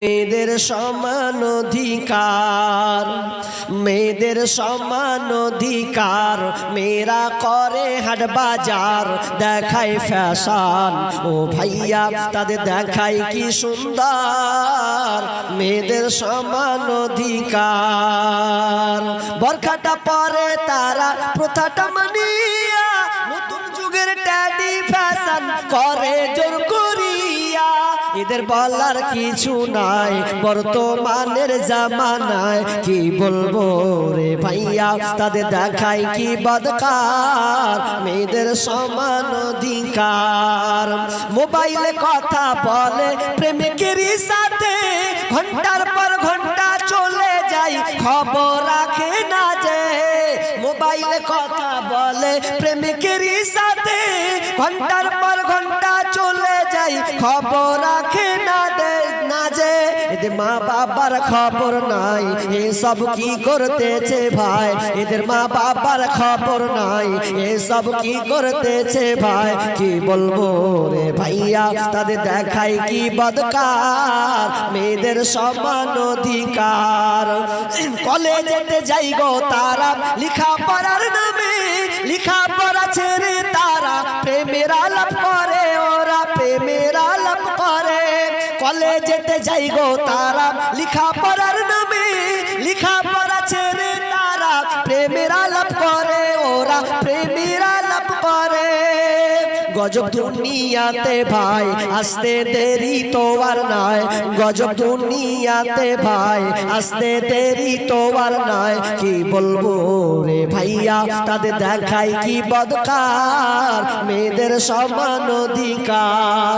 মেয়েদের সমান অধিকার, মেয়েদের সমান অধিকার, মেয়েরা করে হাট বাজার, দেখায় ফ্যাশন। ও ভাইয়া তাদের দেখায় কি সুন্দর, মেয়েদের সমান অধিকার। বরখাটা পরে তারা প্রথাটা মানিয়া, নতুন যুগের ট্যাডি ফ্যাশন করে জোর করিয়া। এদের বলার কিছু নাই বর্তমানের জামানায়, কি বলবো রে ভাইয়া তাদের দেখায় কি বদকার, মেয়েদের সমান অধিকার। মোবাইলে কথা বলে প্রেমিকেরই সাথে, ঘন্টার পর ঘন্টা চলে যায় খবর রাখে না যে। মোবাইলে কথা বলে প্রেমিকেরই সাথে, ঘন্টার পর ঘন্টা চলে যায় খবর রাখে না যে। এদের মা বাবার খবর নাই, এসব কি করতেছে ভাই। এদের মা বাবার খবর নাই, এসব কি করতেছে ভাই। কি বলবো রে ভাইয়া তাদের দেখায় কি বদকার, মেয়েদের সমান অধিকার। কলেজেতে যাই গো তারা লিখা পড়ার নামে, লিখা পড়া ছেড়ে তারা প্রেমের আলাপ করে, ওরা প্রেমের আলাপ করে। কলেজেতে যাই গো তারা লিখা পড়ার নামে, লিখা পড়া ছেড়ে তারা প্রেমের আলাপ করে, ওরা প্রেমের আলাপ করে। গজব দুনিয়াতে ভাই আসতে দেরি তো আর নাই, গজব দুনিয়াতে ভাই আসতে দেরি তো আর নাই। কি বলবো রে ভাইয়া তাদের দেখায় কি বদকার, মেয়েদের সমান অধিকার।